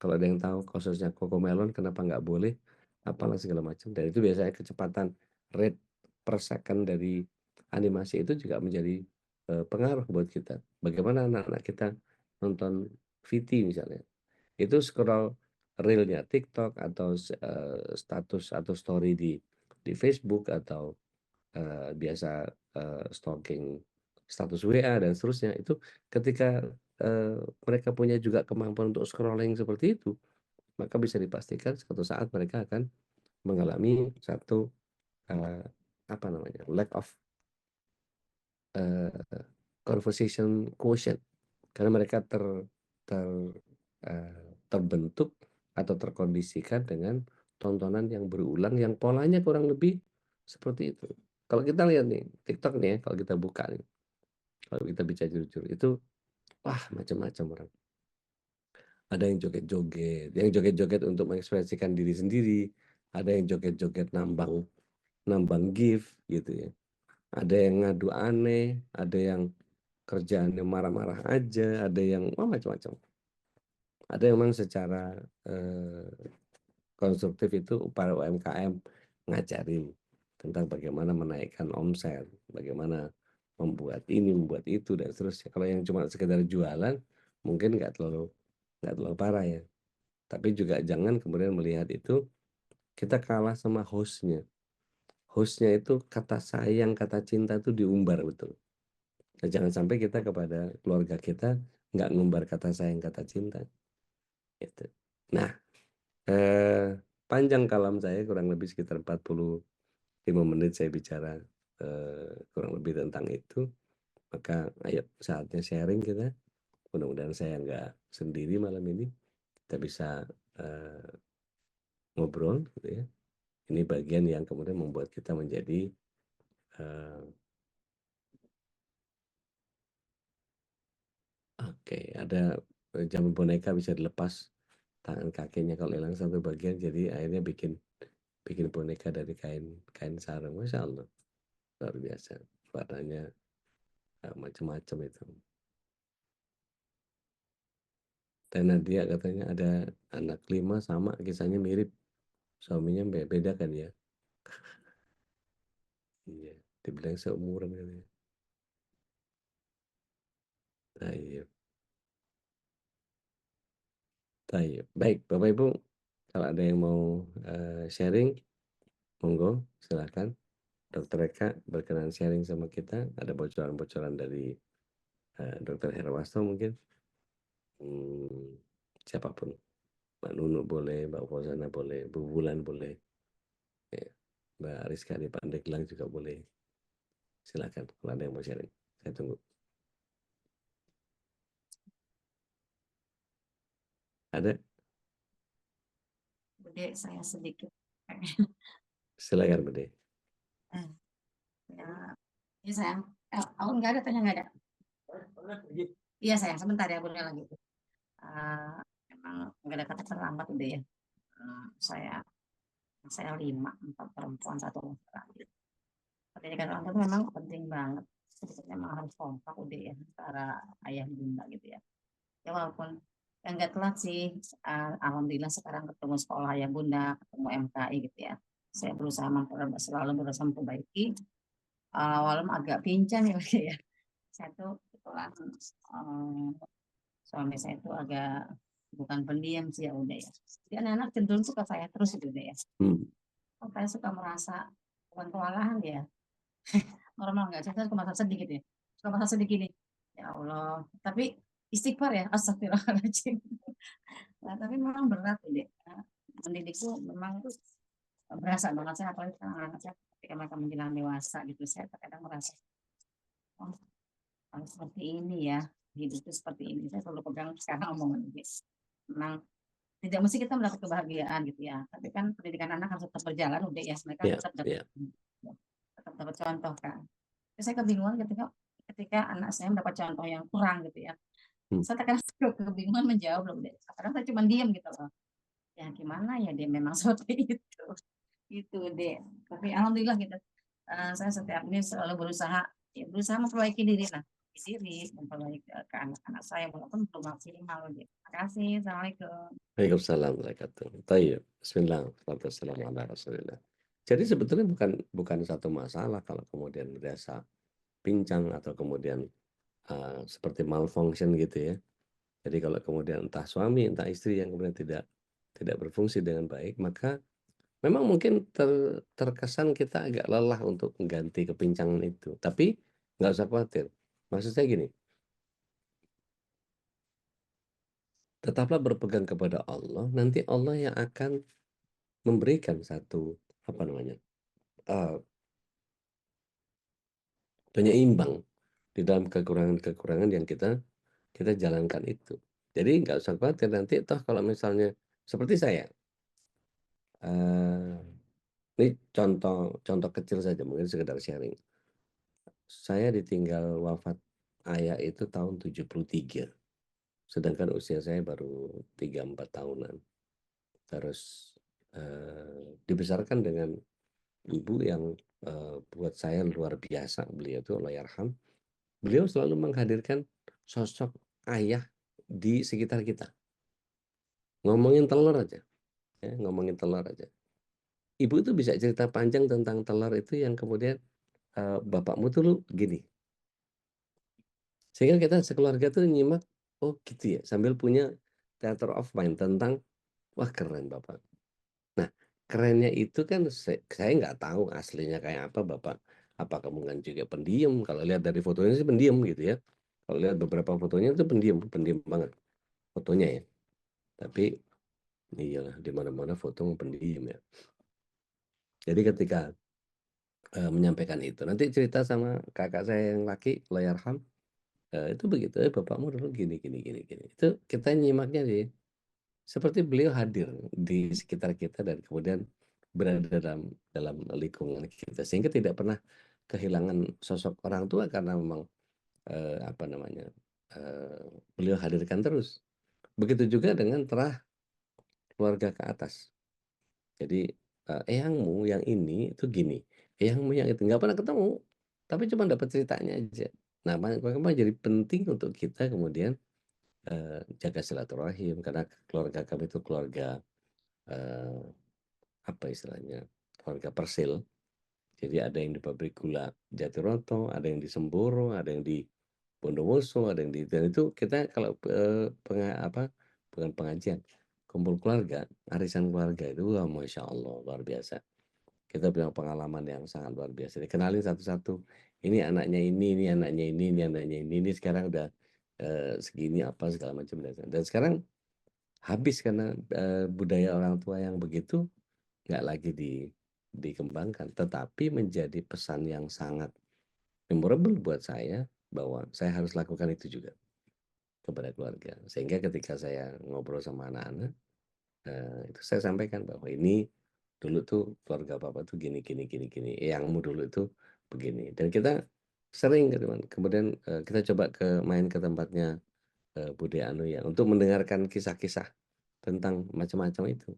kalau ada yang tahu kasusnya CoComelon kenapa nggak boleh, apalah segala macam, dan itu biasanya kecepatan rate per second dari animasi itu juga menjadi, pengaruh buat kita. Bagaimana anak-anak kita nonton VT misalnya, itu scroll reel-nya TikTok atau status atau story di Facebook atau, biasa, stalking status WA dan seterusnya, itu ketika, mereka punya juga kemampuan untuk scrolling seperti itu, maka bisa dipastikan suatu saat mereka akan mengalami satu, eee, apa namanya, lack of, eee, conversation quotient. Karena mereka ter terbentuk atau terkondisikan dengan tontonan yang berulang yang polanya kurang lebih seperti itu. Kalau kita lihat nih, TikTok nih ya, kalau kita buka nih, kalau kita bicara jujur, itu wah macam-macam orang. Ada yang joget-joget, yang joget-joget untuk mengekspresikan diri sendiri, ada yang joget-joget nambang nambang GIF gitu ya. Ada yang ngadu aneh, ada yang kerjaannya marah-marah aja, ada yang wah macam-macam. Ada yang memang secara, konstruktif itu para UMKM ngajarin tentang bagaimana menaikkan omset, bagaimana membuat ini, membuat itu, dan seterusnya. Kalau yang cuma sekedar jualan, mungkin nggak terlalu parah ya. Tapi juga jangan kemudian melihat itu, kita kalah sama host-nya. Host-nya itu kata sayang, kata cinta itu diumbar betul. Nah, jangan sampai kita kepada keluarga kita nggak ngumbar kata sayang, kata cinta, gitu. Nah, panjang kalam saya kurang lebih sekitar 45 menit saya bicara, kurang lebih tentang itu. Maka ayo saatnya sharing kita. Mudah-mudahan saya nggak sendiri malam ini. Kita bisa, ngobrol gitu ya. Ini bagian yang kemudian membuat kita menjadi, eee, oke, ada, jamu boneka bisa dilepas tangan kakinya kalau hilang satu bagian, jadi akhirnya bikin bikin boneka dari kain kain sarung. Masya Allah, luar biasa. Warnanya, macam-macam itu. Teh Nadia katanya ada anak 5 sama kisahnya mirip, suaminya beda kan ya? Iya, dibilang seumuran katanya. Tayyib, tayyib. Baik, Bapak Ibu, kalau ada yang mau, sharing, monggo silakan. Dokter Eka berkenan sharing sama kita, ada bocoran-bocoran dari, Dokter Herwasto mungkin, mmm, siapapun, Mbak Nunu boleh, Mbak Fauzana boleh, Bu Wulan boleh, ya, Mbak Rizka di Pandeglang juga boleh. Silakan kalau ada yang mau sharing, saya tunggu. Ada? Bude, saya sedikit. Silakan Bude. Ya, ya sayang. Oh, enggak ada, tanya enggak ada. Iya sayang, sebentar ya Bunda lagi. Emang enggak ada kata terlambat udah ya. Saya 5, 4 perempuan, 1 laki-laki. Pendidikan orang tua itu memang penting banget. Sebetulnya memang harus kompak udah ya antara ayah bunda gitu ya. Ya walaupun yang enggak telat sih, alhamdulillah sekarang ketemu sekolah ayah bunda, ketemu MKI gitu ya. Saya selalu berusaha memperbaiki. Walaupun agak pincang ya, Bunda ya. Saya tuh kebetulan suami saya tuh agak bukan pendiam sih ya udah ya. Jadi anak-anak cenderung suka saya terus gitu deh ya. Hmm. Saya suka merasa bukan kewalahan ya. Normal nggak sih? Saya suka merasa sedih gitu ya. Suka merasa sedih gini. Ya Allah. Tapi istighfar ya. Astagfirullahaladzim. Nah, tapi memang berat deh. Mendidik tuh memang tuh berasa banget saya apalagi anak saya ketika mereka menjelang dewasa gitu. Saya terkadang merasa oh, harus seperti ini ya. Hidup itu seperti ini. Saya selalu pegang sekarang omongan ini. Memang tidak mesti kita mendapat kebahagiaan gitu ya. Tapi kan pendidikan anak harus tetap berjalan udah ya. Mereka Ya, tetap ya. dapat contoh kan. Terus saya kebingungan ketika ketika anak saya mendapat contoh yang kurang gitu ya. Saya terkadang kebingungan menjawab loh deh. Kadang saya cuma diam gitu loh. Ya gimana ya dia memang seperti itu. Gitu deh. Tapi alhamdulillah gitu. Saya setiap ini selalu berusaha ya berusaha memperbaiki diri lah. Diri, memperbaiki ke anak-anak saya walaupun belum maksimal gitu. Terima kasih. Assalamualaikum. Waalaikumsalam warahmatullahi wabarakatuh. Thayyib. Bismillah. Wassalamu ala Rasulillah. Jadi sebetulnya bukan satu masalah kalau kemudian berasa pincang atau kemudian seperti malfunction gitu ya. Jadi kalau kemudian entah suami, entah istri yang kemudian tidak berfungsi dengan baik, maka memang mungkin terkesan kita agak lelah untuk mengganti kepincangan itu. Tapi nggak usah khawatir. Maksud saya gini, tetaplah berpegang kepada Allah, nanti Allah yang akan memberikan satu, apa namanya, eee, penyeimbang di dalam kekurangan-kekurangan yang kita jalankan itu. Jadi nggak usah khawatir nanti toh kalau misalnya seperti saya, eee, ini contoh contoh kecil saja mungkin sekedar sharing. Saya ditinggal wafat ayah itu tahun 73, sedangkan usia saya baru 3, 4 tahunan. Terus, dibesarkan dengan ibu yang, buat saya luar biasa, beliau itu Allahyarham. Beliau selalu menghadirkan sosok ayah di sekitar kita. Ngomongin telur aja, ya, ngomongin telur aja. Ibu itu bisa cerita panjang tentang telur itu yang kemudian, "Bapakmu tuh lu gini." Sehingga kita sekeluarga tuh nyimak, "Oh gitu ya," sambil punya theater of mind tentang, "Wah keren bapak." Nah, kerennya itu kan saya nggak tahu aslinya kayak apa bapak. Apakah mungkin juga pendiam, kalau lihat dari fotonya sih pendiam gitu ya. Kalau lihat beberapa fotonya itu pendiam pendiam banget fotonya ya. Tapi iyalah di mana-mana foto pendiam ya. Jadi ketika, menyampaikan itu, nanti cerita sama kakak saya yang laki, Allahyarham, itu begitu, bapakmu dulu gini gini gini gini." Itu kita nyimaknya sih, seperti beliau hadir di sekitar kita dan kemudian berada dalam dalam lingkungan kita, sehingga tidak pernah kehilangan sosok orang tua karena memang, apa namanya, beliau hadirkan terus. Begitu juga dengan terah keluarga ke atas. Jadi, eyangmu yang ini itu gini, eyangmu yang itu, nggak pernah ketemu, tapi cuma dapat ceritanya aja. Nah, makanya jadi penting untuk kita kemudian, jaga silaturahim karena keluarga kami itu keluarga, eee, apa istilahnya, keluarga persil. Jadi ada yang di pabrik gula Jatiroto, ada yang di Semboro, ada yang di Bondowoso, ada yang di dan itu kita kalau, bukan pengajian, kumpul keluarga, arisan keluarga itu, wah masya Allah luar biasa. Kita punya pengalaman yang sangat luar biasa, dikenalin satu-satu, ini anaknya ini anaknya ini anaknya ini sekarang udah, segini apa segala macam dan sekarang habis karena, budaya orang tua yang begitu nggak lagi dikembangkan, tetapi menjadi pesan yang sangat memorable buat saya, bahwa saya harus lakukan itu juga kepada keluarga. Sehingga ketika saya ngobrol sama anak-anak, itu saya sampaikan bahwa ini dulu tuh keluarga papa tuh gini gini gini gini, eyangmu dulu itu begini. Dan kita sering gitu kan, kemudian, kita coba main ke tempatnya, Bude Anu ya, untuk mendengarkan kisah-kisah tentang macam-macam itu.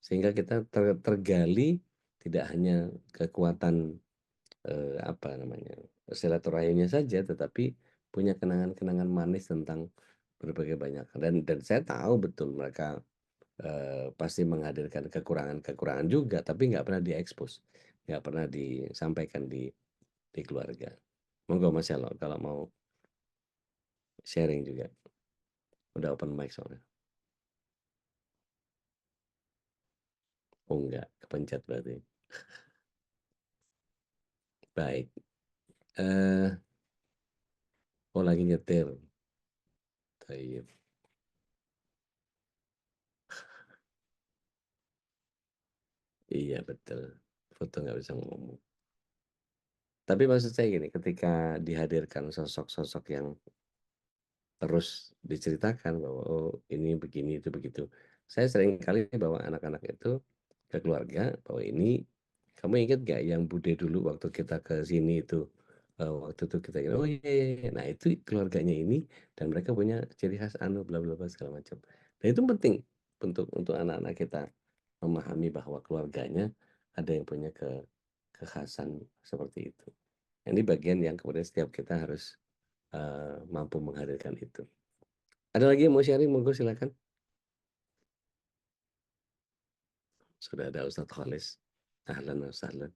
Sehingga kita tergali tidak hanya kekuatan, apa namanya, silaturahimnya saja, tetapi punya kenangan-kenangan manis tentang berbagai banyak hal dan saya tahu betul mereka, pasti menghadirkan kekurangan-kekurangan juga, tapi nggak pernah diekspos, nggak pernah disampaikan di keluarga. Monggo Mas Yalo kalau mau sharing juga, udah open mic soalnya. Oh enggak, kepencet berarti. Baik, eee, oh lagi nyetir, thayyib. Iya betul, foto nggak bisa ngomong. Tapi maksud saya gini, ketika dihadirkan sosok-sosok yang terus diceritakan bahwa, "Oh ini begini, itu begitu." Saya sering kali bawa anak-anak itu ke keluarga, bahwa ini, "Kamu ingat gak yang Bude dulu waktu kita ke sini itu, waktu itu kita" "Oh iya iya iya." Nah itu keluarganya ini dan mereka punya ciri khas anu bla bla bla segala macam. Dan itu penting untuk anak-anak kita memahami bahwa keluarganya ada yang punya kekhasan seperti itu. Ini bagian yang kemudian setiap kita harus mampu menghadirkan itu. Ada lagi yang mau sharing? Monggo silakan. Sudah ada Ustadz Khalis. Ahlan wa sahlan.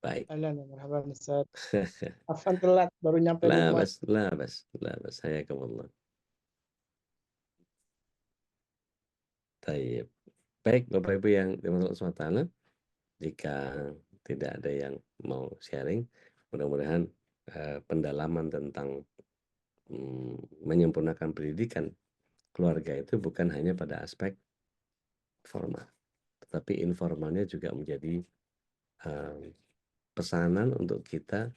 Baik. Ahlan, marhaban Ustaz. Afwan telat, baru nyampe rumah. La bas. Hayakumullah. Tayyib. Baik, Bapak Ibu yang dimaksud Allah SWT, jika tidak ada yang mau sharing, mudah-mudahan pendalaman tentang menyempurnakan pendidikan keluarga itu bukan hanya pada aspek formal, tetapi informalnya juga menjadi pesanan untuk kita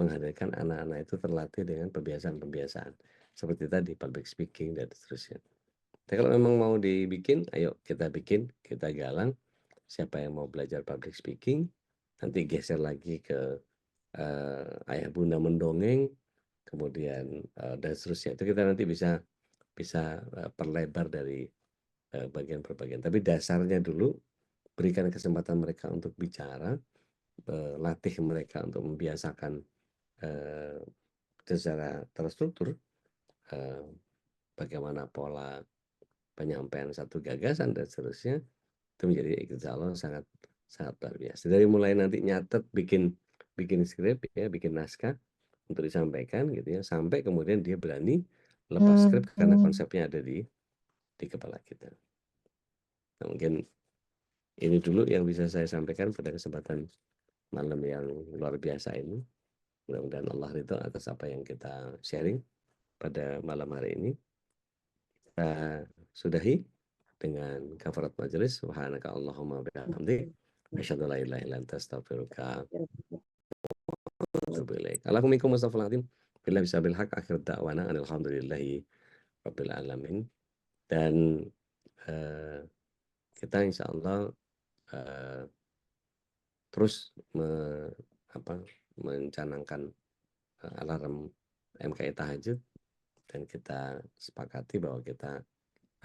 menghadirkan anak-anak itu terlatih dengan kebiasaan-kebiasaan seperti tadi public speaking dan seterusnya. Tapi kalau memang mau dibikin, ayo kita bikin, kita galang. Siapa yang mau belajar public speaking, nanti geser lagi ke ayah bunda mendongeng, kemudian dan seterusnya. Itu kita nanti bisa perlebar dari bagian per bagian. Tapi dasarnya dulu, berikan kesempatan mereka untuk bicara, latih mereka untuk membiasakan secara terstruktur bagaimana pola penyampaian satu gagasan dan seterusnya, itu menjadi insya Allah sangat luar biasa. Dari mulai nanti nyatet, bikin skrip ya, bikin naskah untuk disampaikan gitu ya, sampai kemudian dia berani lepas skrip karena konsepnya ada di kepala kita. Nah, mungkin ini dulu yang bisa saya sampaikan pada kesempatan malam yang luar biasa ini. Mudah-mudahan Allah ridho atas apa yang kita sharing pada malam hari ini. Kita sudahi dengan kafarat majelis. Subhanaka Allahumma bihamdik, asyhadu an la ilaha illa anta astaghfiruka wa atubu ilaik. Alaikum warahmatullahi wabarakatuh. Bila bisa bil haq, akhir da'wana alhamdulillahi rabbil alamin. Dan kita insya Allah terus mencanangkan alarm MKI tahajud, dan kita sepakati bahwa kita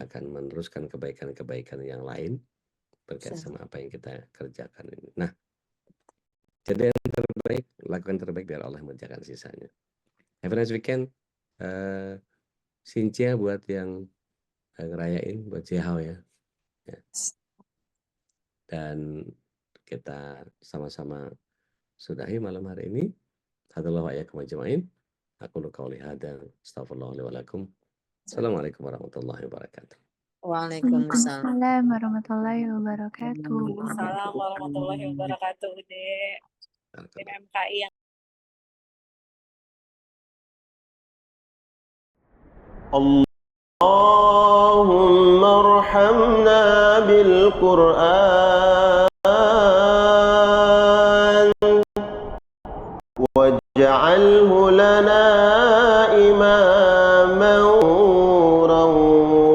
akan meneruskan kebaikan-kebaikan yang lain berkait sama apa yang kita kerjakan ini. Nah, jadi yang terbaik, lakukan terbaik biar Allah mengerjakan sisanya. Have a nice weekend. Sincia buat yang ngerayain, buat Jihao ya. Dan kita sama-sama sudahi malam hari ini. Hadallahu iyyakum ajma'in. Aku qauli hada, astaghfirullah li wa lakum. Assalamualaikum warahmatullahi wabarakatuh. Waalaikumsalam warahmatullahi wabarakatuh. Waalaikumsalam warahmatullahi wabarakatuh, Dek. Tim MKI yang Allahumma arhamna bil Qur'an waj'alhu lana imaman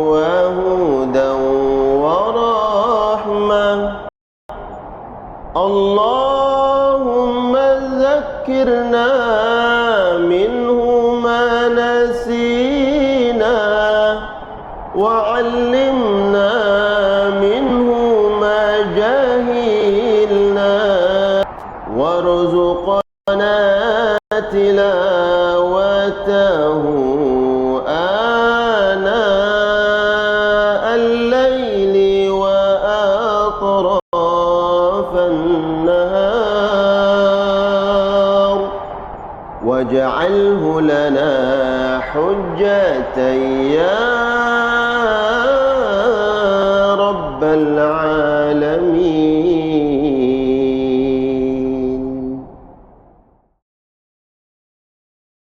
wa hudan wa rahmah. Allahumma zakkirna minhu ma nasina وعلمنا منه ما جهلنا وارزقنا تلاوته آناء الليل وأطراف النهار واجعله لنا حجة يا رب العالمين.